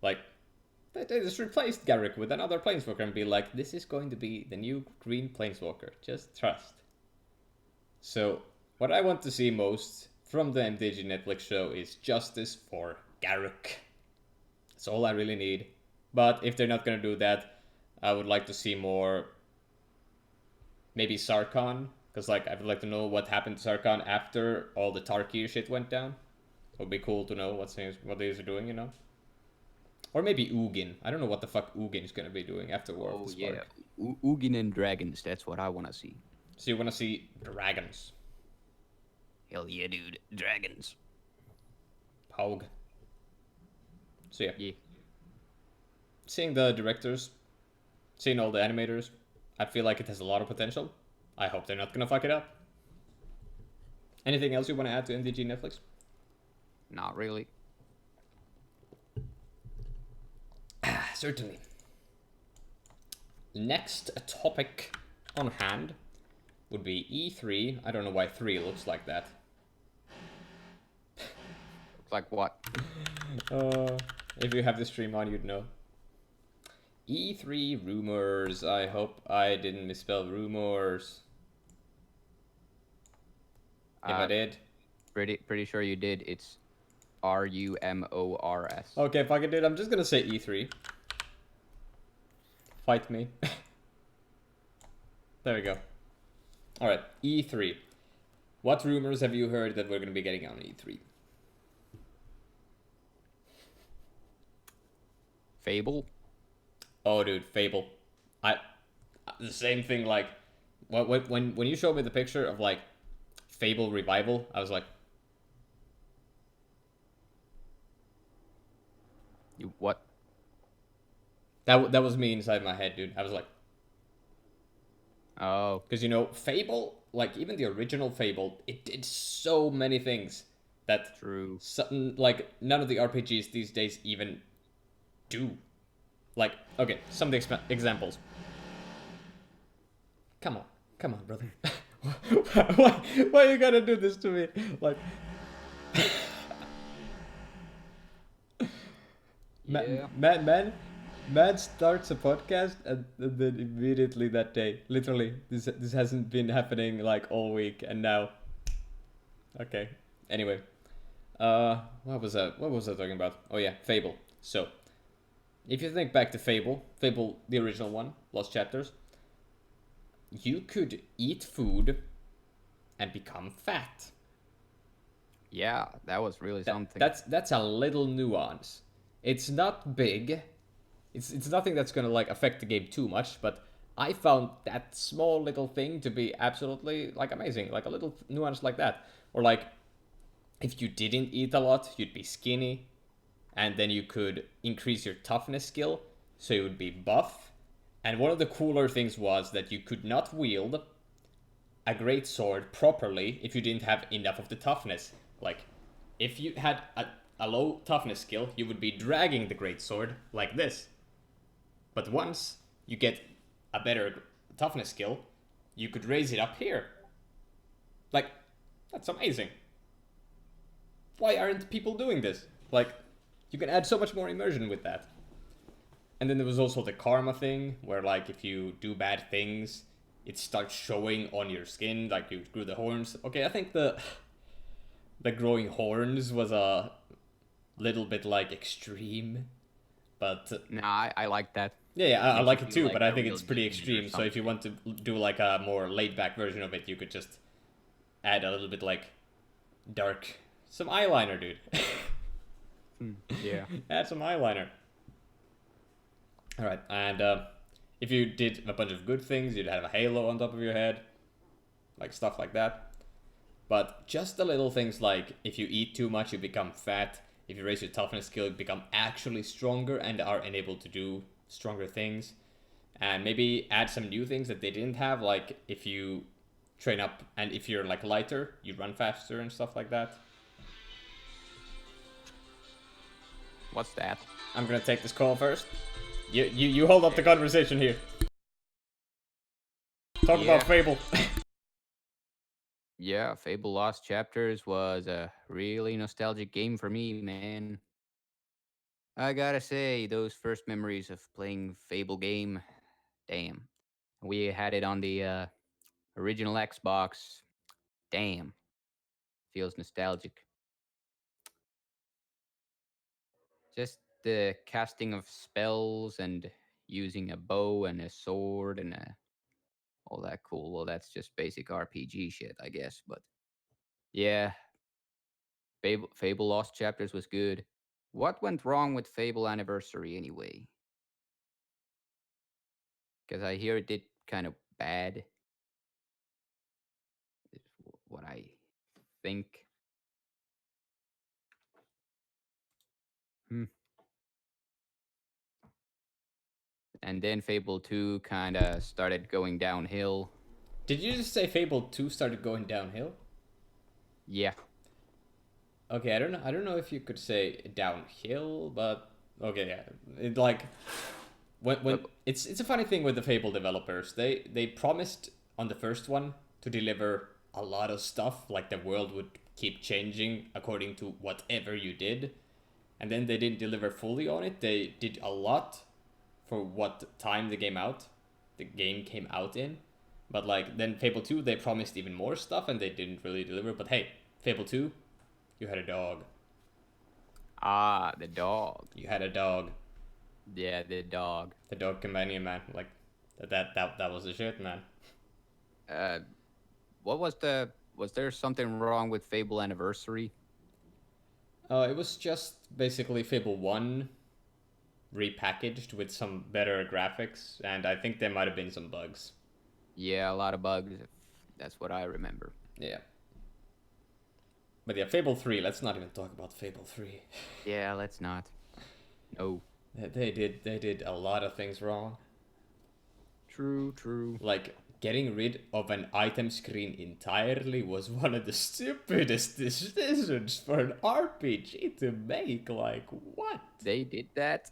[SPEAKER 3] Like, they just replaced Garruk with another Planeswalker and be like, this is going to be the new green Planeswalker. Just trust. So, what I want to see most from the MTG Netflix show is justice for Garruk. That's all I really need. But if they're not going to do that, I would like to see more, maybe Sarkhan, because like I would like to know what happened to Sarkhan after all the Tarkir shit went down. It would be cool to know what things are doing, you know. Or maybe Ugin. I don't know what the fuck Ugin is gonna be doing after War of
[SPEAKER 4] Oh
[SPEAKER 3] the
[SPEAKER 4] yeah,
[SPEAKER 3] Spark.
[SPEAKER 4] Ugin and dragons. That's what I want to see.
[SPEAKER 3] So you wanna see dragons.
[SPEAKER 4] Hell yeah, dude, dragons.
[SPEAKER 3] Haug. So yeah.
[SPEAKER 4] Yeah.
[SPEAKER 3] Seeing the directors, seeing all the animators, I feel like it has a lot of potential. I hope they're not gonna fuck it up. Anything else you want to add to MDG Netflix?
[SPEAKER 4] Not really.
[SPEAKER 3] Certainly. Next topic on hand would be E3. I don't know why 3 looks like that.
[SPEAKER 4] Looks like what?
[SPEAKER 3] If you have the stream on, you'd know. E3 rumors. I hope I didn't misspell rumors. If I did.
[SPEAKER 4] Pretty sure you did. It's Rumors.
[SPEAKER 3] Okay, fuck it, dude. I'm just gonna say E3. Fight me. There we go. Alright, E3. What rumors have you heard that we're gonna be getting on E3?
[SPEAKER 4] Fable.
[SPEAKER 3] Oh, dude, Fable. I the same thing. Like, when you showed me the picture of like Fable revival, I was like,
[SPEAKER 4] You what?
[SPEAKER 3] that was me inside my head, dude. I was like,
[SPEAKER 4] Oh,
[SPEAKER 3] because you know, Fable, like even the original Fable, it did so many things that
[SPEAKER 4] true.
[SPEAKER 3] like none of the RPGs these days even do. Like, okay, some of the examples. Come on, brother. why you gotta do this to me? Like,
[SPEAKER 4] Yeah.
[SPEAKER 3] man starts a podcast and then immediately that day, literally, this hasn't been happening like all week, and now, okay. Anyway, what was I talking about? Oh yeah, Fable. So, if you think back to Fable, the original one, Lost Chapters, you could eat food and become fat.
[SPEAKER 4] Yeah, that was really something.
[SPEAKER 3] That's a little nuance. It's not big. It's nothing that's gonna like affect the game too much, but I found that small little thing to be absolutely like amazing. Like a little nuance like that. Or like if you didn't eat a lot, you'd be skinny, and then you could increase your toughness skill, so you would be buff. And one of the cooler things was that you could not wield a great sword properly if you didn't have enough of the toughness. Like, if you had a low toughness skill, you would be dragging the great sword like this. But once you get a better toughness skill, you could raise it up here. Like, that's amazing. Why aren't people doing this? Like, you can add so much more immersion with that. And then there was also the karma thing, where like if you do bad things, it starts showing on your skin, like you grew the horns. Okay, I think the growing horns was a little bit like extreme, but
[SPEAKER 4] Nah, I like that.
[SPEAKER 3] yeah, I
[SPEAKER 4] Makes
[SPEAKER 3] like
[SPEAKER 4] you
[SPEAKER 3] it
[SPEAKER 4] feel
[SPEAKER 3] too.
[SPEAKER 4] like
[SPEAKER 3] But I
[SPEAKER 4] a
[SPEAKER 3] think
[SPEAKER 4] real
[SPEAKER 3] it's pretty
[SPEAKER 4] genius or
[SPEAKER 3] extreme. So if you want to do like a more laid back version of it, you could just add a little bit like dark, some eyeliner, dude.
[SPEAKER 4] Yeah.
[SPEAKER 3] Add some eyeliner. All right, and if you did a bunch of good things, you'd have a halo on top of your head, like stuff like that. But just the little things like if you eat too much, you become fat. If you raise your toughness skill, you become actually stronger and are enabled to do stronger things. And maybe add some new things that they didn't have, like if you train up and if you're like lighter, you run faster and stuff like that.
[SPEAKER 4] What's that?
[SPEAKER 3] I'm gonna take this call first. You hold up the conversation here. Talk about Fable.
[SPEAKER 4] Yeah, Fable Lost Chapters was a really nostalgic game for me, man. I gotta say, those first memories of playing Fable game, damn. We had it on the original Xbox. Damn, feels nostalgic. Just the casting of spells and using a bow and a sword and all that cool. Well, that's just basic RPG shit, I guess. But yeah, Fable Lost Chapters was good. What went wrong with Fable Anniversary anyway? Because I hear it did kind of bad. Is what I think. Hmm. And then Fable 2 kind of started going downhill.
[SPEAKER 3] Did you just say Fable 2 started going downhill?
[SPEAKER 4] Yeah.
[SPEAKER 3] Okay, I don't know if you could say downhill, but okay, yeah. It like when it's a funny thing with the Fable developers. They promised on the first one to deliver a lot of stuff, like the world would keep changing according to whatever you did. And then they didn't deliver fully on it. They did a lot for what time the game came out in. But like then Fable 2 they promised even more stuff and they didn't really deliver. But hey, Fable 2, you had a dog.
[SPEAKER 4] Ah, the dog.
[SPEAKER 3] You had a dog.
[SPEAKER 4] Yeah, the dog.
[SPEAKER 3] The dog companion, man. Like that was the shit, man.
[SPEAKER 4] Uh, what was the? Was there something wrong with Fable Anniversary?
[SPEAKER 3] It was just basically Fable 1 repackaged with some better graphics, and I think there might have been some bugs.
[SPEAKER 4] Yeah, a lot of bugs. If that's what I remember.
[SPEAKER 3] Yeah. But yeah, Fable 3, let's not even talk about Fable 3.
[SPEAKER 4] Yeah, let's not. No.
[SPEAKER 3] They did a lot of things wrong.
[SPEAKER 4] True, true.
[SPEAKER 3] Like getting rid of an item screen entirely was one of the stupidest decisions for an RPG to make. Like what?
[SPEAKER 4] They did that?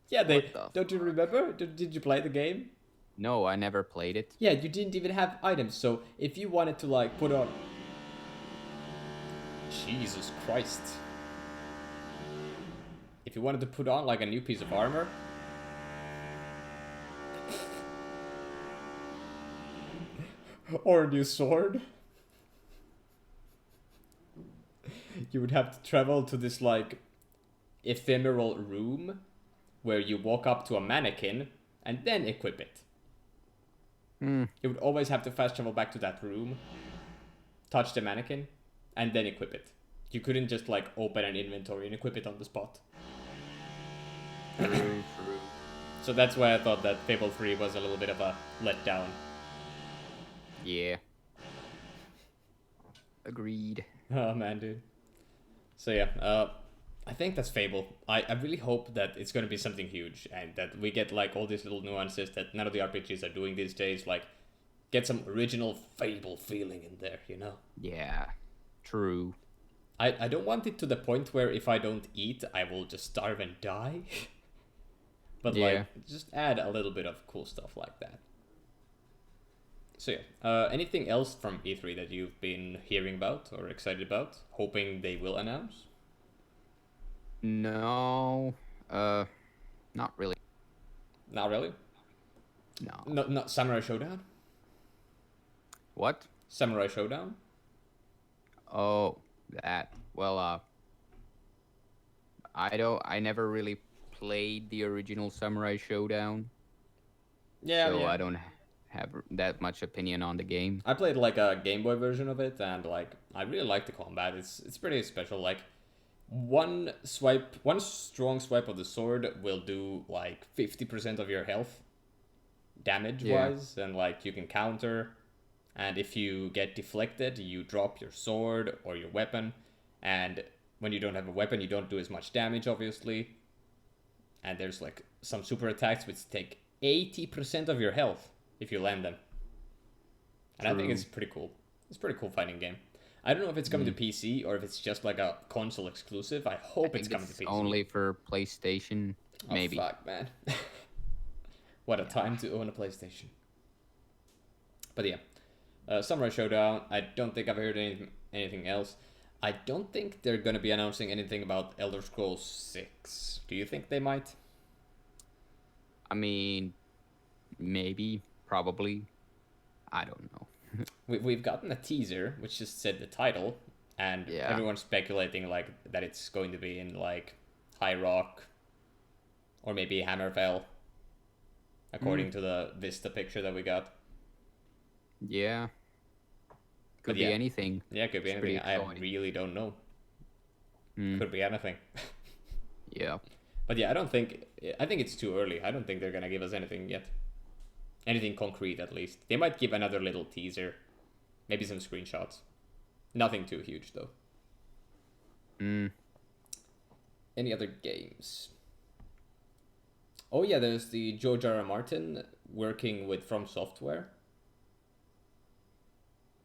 [SPEAKER 3] Yeah, they
[SPEAKER 4] What the
[SPEAKER 3] don't you remember? Did you play the game?
[SPEAKER 4] No, I never played it.
[SPEAKER 3] Yeah, you didn't even have items. So if you wanted to like put on Jesus Christ. If you wanted to put on like a new piece of armor, or a new sword, you would have to travel to this like ephemeral room where you walk up to a mannequin and then equip it. You would always have to fast travel back to that room, touch the mannequin, and then equip it. You couldn't just like open an inventory and equip it on the spot.
[SPEAKER 4] True, true.
[SPEAKER 3] So that's why I thought that Fable 3 was a little bit of a letdown.
[SPEAKER 4] Yeah. Agreed.
[SPEAKER 3] Oh man, dude. So yeah, I think that's Fable. I really hope that it's gonna be something huge and that we get like all these little nuances that none of the RPGs are doing these days. Like, get some original Fable feeling in there, you know?
[SPEAKER 4] Yeah. True.
[SPEAKER 3] I don't want it to the point where if I don't eat, I will just starve and die. But
[SPEAKER 4] Yeah.
[SPEAKER 3] like, just add a little bit of cool stuff like that. So yeah, anything else from E3 that you've been hearing about or excited about, hoping they will announce?
[SPEAKER 4] No. Not really.
[SPEAKER 3] Not really.
[SPEAKER 4] No.
[SPEAKER 3] Not Samurai Showdown.
[SPEAKER 4] What?
[SPEAKER 3] Samurai Showdown.
[SPEAKER 4] Oh, that. Well, I never really played the original Samurai Showdown,
[SPEAKER 3] Yeah,
[SPEAKER 4] so
[SPEAKER 3] yeah.
[SPEAKER 4] I don't have that much opinion on the game.
[SPEAKER 3] I played like a Game Boy version of it, and like I really like the combat. It's pretty special. Like one strong swipe of the sword will do like 50% of your health damage wise, and like you can counter. And if you get deflected, you drop your sword or your weapon. And when you don't have a weapon, you don't do as much damage, obviously. And there's like some super attacks which take 80% of your health if you land them. And I think it's pretty cool. It's a pretty cool fighting game. I don't know if it's coming to PC or if it's just like a console exclusive. I hope it's coming to PC.
[SPEAKER 4] Only for PlayStation, maybe.
[SPEAKER 3] Oh, fuck, man. What a time to own a PlayStation. But yeah, Samurai Showdown. I don't think I've heard anything else. I don't think they're gonna be announcing anything about Elder Scrolls 6. Do you think they might?
[SPEAKER 4] I mean, maybe, probably. I don't know.
[SPEAKER 3] We've gotten a teaser which just said the title, and
[SPEAKER 4] Yeah.
[SPEAKER 3] everyone's speculating like that it's going to be in like High Rock or maybe Hammerfell, according to the Vista picture that we got.
[SPEAKER 4] Yeah. Could
[SPEAKER 3] But
[SPEAKER 4] be
[SPEAKER 3] yeah.
[SPEAKER 4] anything.
[SPEAKER 3] Yeah, it could be
[SPEAKER 4] It's pretty
[SPEAKER 3] anything. I
[SPEAKER 4] exciting.
[SPEAKER 3] really don't know. Could be anything.
[SPEAKER 4] Yeah.
[SPEAKER 3] But yeah, I think it's too early. I don't think they're gonna give us anything yet. Anything concrete, at least. They might give another little teaser. Maybe some screenshots. Nothing too huge, though. Any other games? Oh yeah, there's the George R. R. Martin working with From Software.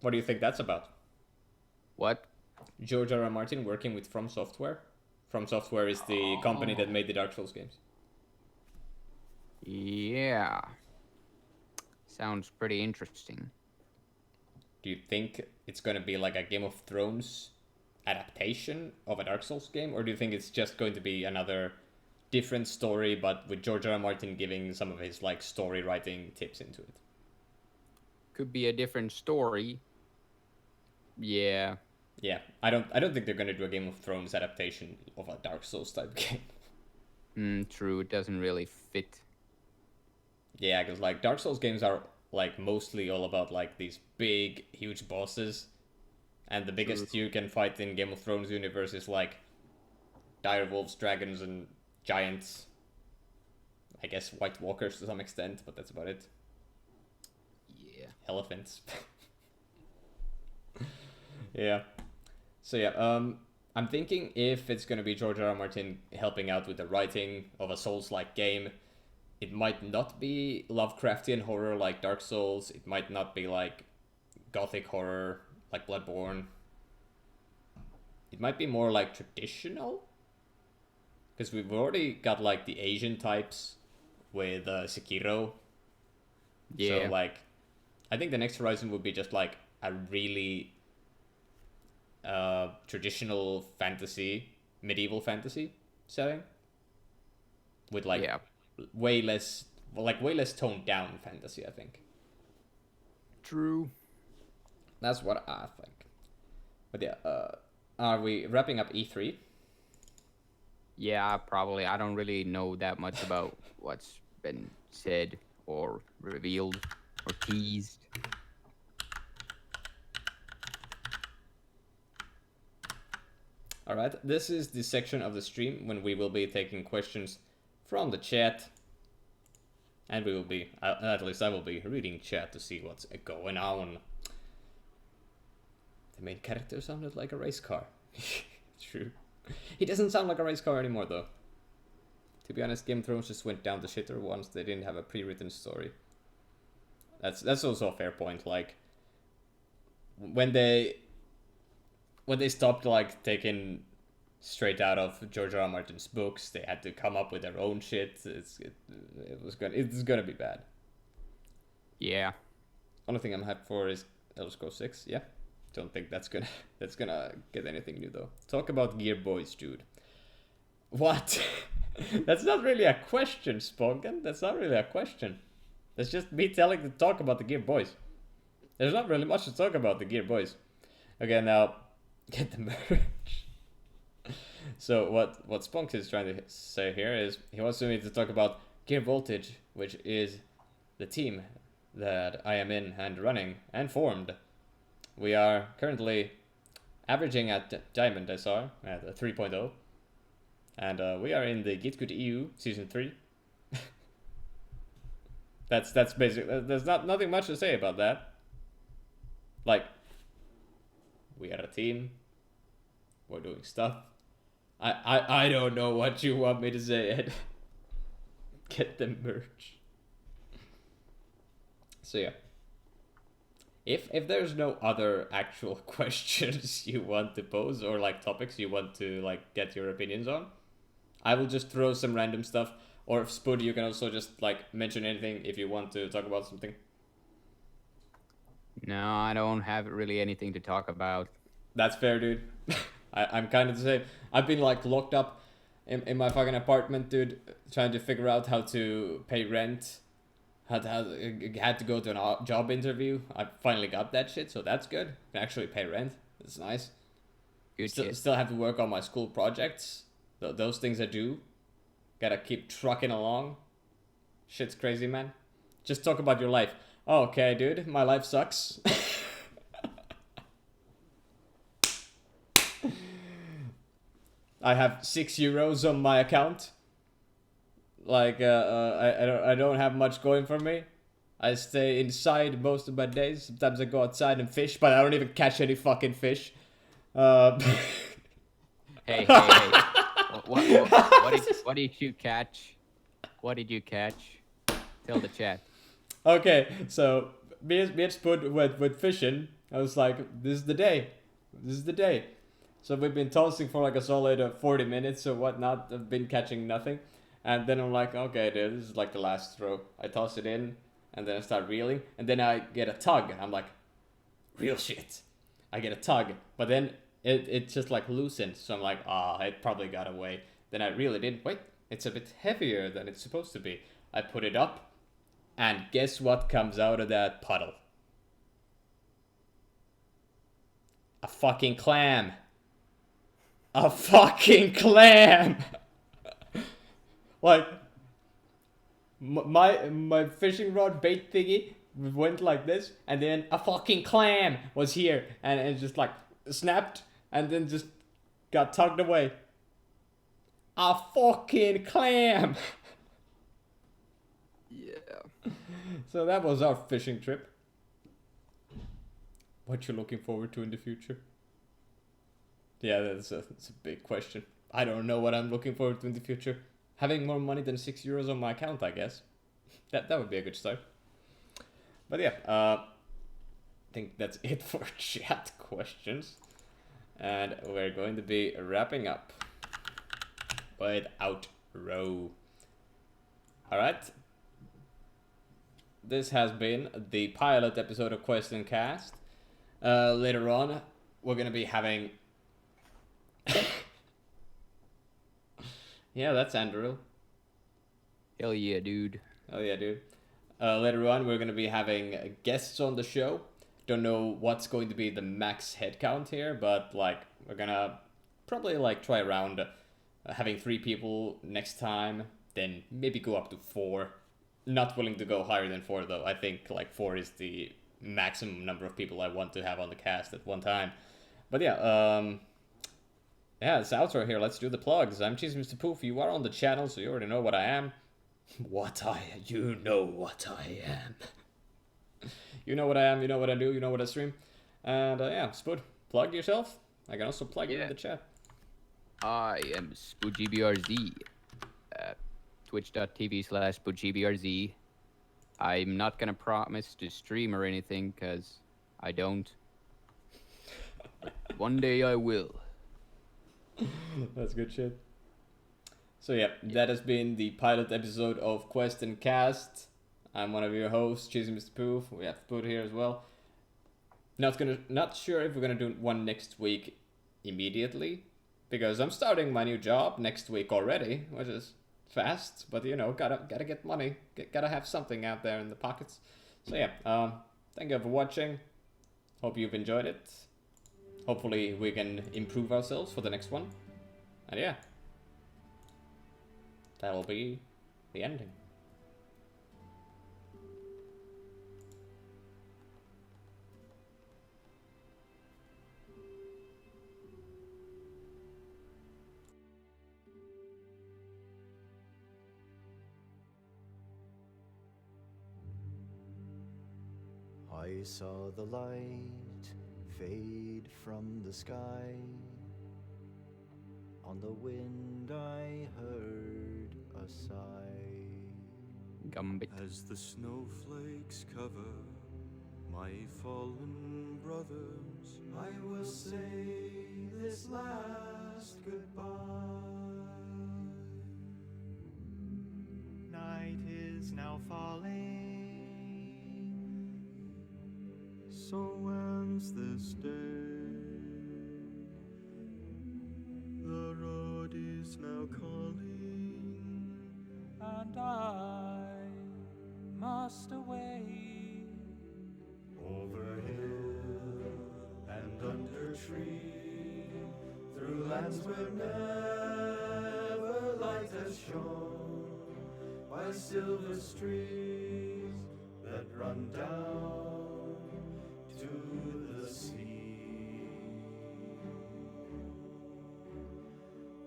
[SPEAKER 3] What do you think that's about?
[SPEAKER 4] What?
[SPEAKER 3] George R. R. Martin working with From Software. From Software is the company that made the Dark Souls games.
[SPEAKER 4] Yeah. Sounds pretty interesting.
[SPEAKER 3] Do you think it's gonna be like a Game of Thrones adaptation of a Dark Souls game, or do you think it's just going to be another different story, but with George R. R. Martin giving some of his like story writing tips into it?
[SPEAKER 4] Could be a different story. Yeah.
[SPEAKER 3] Yeah, I don't think they're gonna do a Game of Thrones adaptation of a Dark Souls type game.
[SPEAKER 4] True. It doesn't really fit.
[SPEAKER 3] Yeah, because like Dark Souls games are like mostly all about like these big, huge bosses, and the biggest you can fight in Game of Thrones universe is like dire wolves, dragons, and giants. I guess White Walkers to some extent, but that's about it.
[SPEAKER 4] Yeah.
[SPEAKER 3] Elephants. Yeah. So yeah, I'm thinking if it's gonna be George R. R. Martin helping out with the writing of a Souls-like game, it might not be Lovecraftian horror like Dark Souls. It might not be like gothic horror like Bloodborne. It might be more like traditional, because we've already got like the Asian types with Sekiro.
[SPEAKER 4] Yeah.
[SPEAKER 3] So like, I think the next Horizon would be just like a really traditional fantasy, medieval fantasy setting with like way less toned down fantasy, I think.
[SPEAKER 4] True.
[SPEAKER 3] That's what I think. But yeah, are we wrapping up E3?
[SPEAKER 4] Yeah, probably. I don't really know that much about what's been said or revealed or teased.
[SPEAKER 3] Alright, this is the section of the stream when we will be taking questions from the chat. And we will be, at least I will be, reading chat to see what's going on. The main character sounded like a race car. True. He doesn't sound like a race car anymore, though. To be honest, Game of Thrones just went down the shitter once they didn't have a pre-written story. That's also a fair point. Like, when they stopped like taking straight out of George R. R. Martin's books, they had to come up with their own shit. It's gonna be bad.
[SPEAKER 4] Yeah.
[SPEAKER 3] Only thing I'm hyped for is Elder Scrolls 6. Yeah, don't think that's gonna get anything new though. Talk about Gear Boys, dude. What? That's not really a question, Spoken. That's not really a question. That's just me telling to talk about the Gear Boys. There's not really much to talk about the Gear Boys. Okay, now get the merch. So what Spunk is trying to say here is he wants me to talk about Gear Voltage, which is the team that I am in and running and formed. We are currently averaging at Diamond SR at a 3.0. And we are in the Get Good EU Season 3. That's basically, there's nothing much to say about that. Like, we are a team. We're doing stuff. I don't know what you want me to say, Ed. Get the merch. So yeah. If there's no other actual questions you want to pose or like topics you want to like get your opinions on, I will just throw some random stuff. Or if Spud, you can also just like mention anything if you want to talk about something.
[SPEAKER 4] No, I don't have really anything to talk about.
[SPEAKER 3] That's fair, dude. I'm kind of the same. I've been like locked up in my fucking apartment, dude, trying to figure out how to pay rent. Had to go to a job interview. I finally got that shit, so that's good. Can actually pay rent. That's nice.
[SPEAKER 4] Good shit.
[SPEAKER 3] Still have to work on my school projects. Those things I do. Gotta keep trucking along. Shit's crazy, man. Just talk about your life. Oh, okay, dude. My life sucks. I have €6 on my account. Like, I don't have much going for me. I stay inside most of my days. Sometimes I go outside and fish, but I don't even catch any fucking fish.
[SPEAKER 4] Hey. What did you catch? What did you catch? Tell the chat.
[SPEAKER 3] Okay, so me and Spud went fishing. I was like, this is the day. This is the day. So we've been tossing for like a solid 40 minutes or whatnot. I've been catching nothing. And then I'm like, okay, dude, this is like the last throw. I toss it in, and then I start reeling. And then I get a tug, and I'm like, real shit. I get a tug. But then it just like loosens. So I'm like, it probably got away. Then I reel it in. Wait, it's a bit heavier than it's supposed to be. I put it up. And guess what comes out of that puddle? A fucking clam. A fucking clam! Like, my fishing rod bait thingy went like this, and then a fucking clam was here, and it just like snapped, and then just got tugged away. A fucking clam!
[SPEAKER 4] Yeah.
[SPEAKER 3] So that was our fishing trip. What you looking forward to in the future? Yeah, that's a big question. I don't know what I'm looking forward to in the future. Having more money than €6 on my account, I guess. That would be a good start. But yeah, I think that's it for chat questions. And we're going to be wrapping up with outro. Alright. This has been the pilot episode of Quest and Cast. Later on, we're going to be having... Yeah, that's Andrew.
[SPEAKER 4] Hell yeah, dude.
[SPEAKER 3] Oh yeah, dude. Later on, we're going to be having guests on the show. Don't know what's going to be the max headcount here, but like we're going to probably like try around having 3 people next time, then maybe go up to 4. Not willing to go higher than 4 though. I think like 4 is the maximum number of people I want to have on the cast at one time. But yeah, yeah, it's outro here. Let's do the plugs. I'm Cheesy Mr. Poof. You are on the channel, so you already know what I am. You know what I am. You know what I am, you know what I do, you know what I stream. And yeah, Spud, plug yourself. I can also plug you in the chat.
[SPEAKER 4] I am Spudgbrz. Twitch.tv/Spudgbrz. I'm not gonna promise to stream or anything, because I don't. But one day I will.
[SPEAKER 3] That's good shit. So yeah, that has been the pilot episode of Quest and Cast. I'm one of your hosts, Cheesy Mr. Poof. We have Spud here as well. Not sure if we're gonna do one next week immediately, because I'm starting my new job next week already, which is fast. But you know, gotta get money, gotta have something out there in the pockets. So yeah, thank you for watching. Hope you've enjoyed it. Hopefully we can improve ourselves for the next one. And yeah, that'll be the ending.
[SPEAKER 5] I saw the light fade from the sky. On the wind I heard a sigh.
[SPEAKER 4] Gambit.
[SPEAKER 6] As the snowflakes cover my fallen brothers,
[SPEAKER 5] I will say this last goodbye. Night is now falling.
[SPEAKER 6] so ends this day. The road is now calling,
[SPEAKER 7] and I must away
[SPEAKER 5] over hill and under tree, through lands where never light has shone, by silver streams that run down to the sea.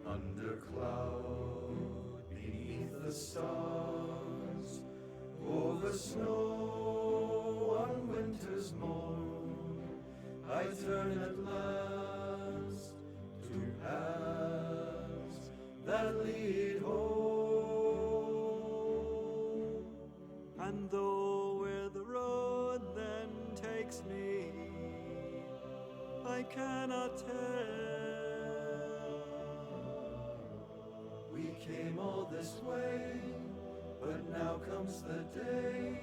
[SPEAKER 6] Under cloud, beneath the stars, over snow on winter's morn, I turn at last to paths that lead home. And though where the road then takes me, I cannot tell. We came all this way, but now comes the day